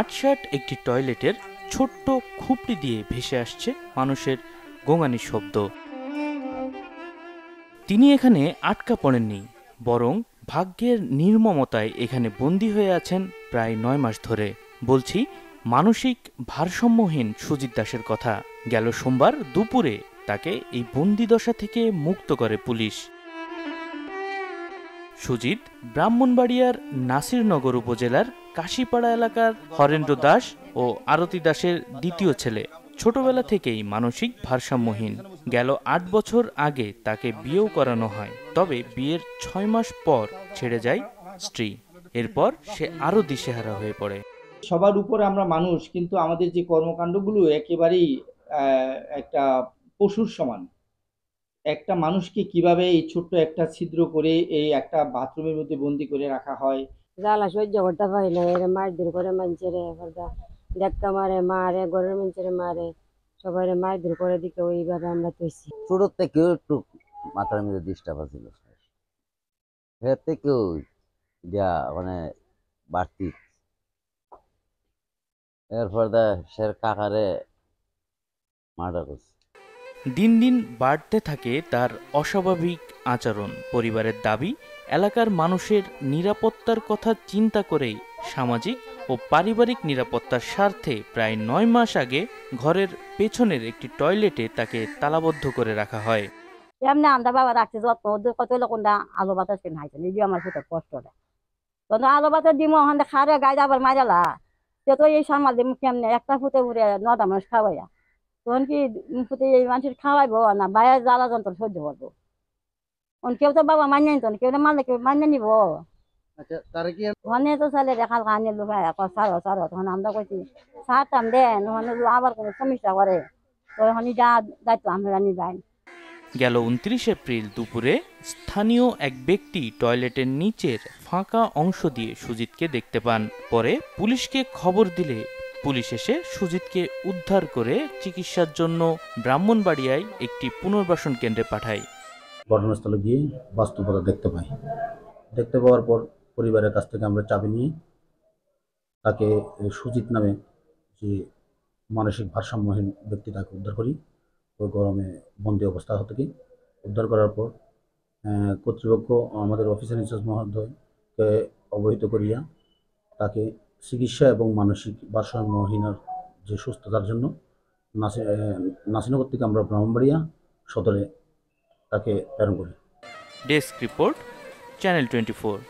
আটসাট একটি টয়লেটের ছোট্ট খুপড়ি দিয়ে ভেসে আসছে মানুষের গোঙানির শব্দ। তিনি এখানে আটকা পড়েননি, বরং ভাগ্যের নির্মমতায় এখানে বন্দী হয়ে আছেন প্রায় ৯ মাস ধরে। বলছি মানসিক ভারসাম্যহীন সুজিত দাসের কথা। গেল সোমবার দুপুরে তাকে এই বন্দিদশা থেকে মুক্ত করে পুলিশ। সুজিত ব্রাহ্মণবাড়িয়ার নাসিরনগর উপজেলার কাশীপাড়া এলাকার হরেন্দ্র দাস ও আরতি দাসের দ্বিতীয় ছেলে। ছোটবেলা থেকেই মানসিক ভারসাম্যহীন। গেল ৮ বছর আগে তাকে বিয়েও করানো হয়, তবে বিয়ের ৬ মাস পর ছেড়ে যায় স্ত্রী। এরপর সে আরও দিশেহারা হয়ে পড়ে। সবার উপরে আমরা মানুষ, কিন্তু আমাদের যে কর্মকাণ্ডগুলো একেবারেই একটা পশুর সমান। একটা মানুষকে কিভাবে এই ছোট্ট একটা ছিদ্র করে এই একটা বাথরুমের মধ্যে বন্দি করে রাখা হয়। জ্বালা সহ্য করতে পারি না, এর মারধর করে মানুষের ধাক্কা মারে, মারে ঘরের মানুষের মারে, সবাই মারধর করে দিকে ওইভাবে আমরা তৈছি। ছোট থেকেও একটু মাথার মধ্যে ডিস্টার্ব ছিল, এর থেকেও মানে বাড়তি। এরপর সে কাকারে মার্ডার করছে। দিন দিন বাড়তে থাকে তার অস্বাভাবিক আচরণ। পরিবারের দাবি, এলাকার মানুষের নিরাপত্তার কথা চিন্তা করেই সামাজিক ও পারিবারিক নিরাপত্তার স্বার্থে প্রায় ৯ মাস আগে ঘরের পেছনের একটি টয়লেটে তাকে তালাবদ্ধ করে রাখা হয়। এমনি আমরা বাবা রাখছি যত্ন, কত লোকটা আলো বাতাস কেন হাইছে নিজে আমার সেটা কষ্ট দেয়। তখন আলো বাতাস দিম ওখানে খারে গায়ে আবার মারালা, সে তো এই সামাল দিম কেমনে একটা ফুটে উড়ে ৯টা মানুষ খাওয়াইয়া, তখন কি ফুটে এই মানুষের খাওয়াইবো না বাইরে জ্বালা যন্ত্র সহ্য করবো। কেউ তো বাবা মানিয়ে নিত, কেউ মানলে কেউ মানিয়ে নিব। ওখানে তো ছেলে দেখা কানে লোক সারো সারো, তখন আমরা কইছি সারতাম দেন, ওখানে আবার কোনো সমস্যা করে তো ওখানে যা দায়িত্ব আমরা নিবাই। গেল ২৯ এপ্রিল দুপুরে স্থানীয় এক ব্যক্তি টয়লেটের নিচের ফাঁকা অংশ দিয়ে সুজিতকে দেখতে পান। পরে পুলিশকে খবর দিলে পুলিশ এসে সুজিতকে উদ্ধার করে চিকিৎসার জন্য ব্রাহ্মণবাড়িয়ায় একটি পুনর্বাসন কেন্দ্রে পাঠায়। ঘটনাস্থলে গিয়ে বাস্তবতা দেখতে পাওয়ার পর পরিবারের কাছ থেকে আমরা চাবি নিয়ে তাকে সুজিত নামে যে মানসিক ভারসাম্যহীন ব্যক্তি তাকে উদ্ধার করি। ওই গরমে বন্দি অবস্থা থেকে উদ্ধার করার পর কর্তৃপক্ষ আমাদের অফিসার ইনচার্জ মহোদয়কে অবহিত করিয়া তাকে চিকিৎসা এবং মানসিক ভারসাম্যহীনার যে সুস্থতার জন্য নাসিরনগর থেকে আমরা ব্রাহ্মণবাড়িয়া সদরে তাকে প্রেরণ করি। Desk report, channel 24।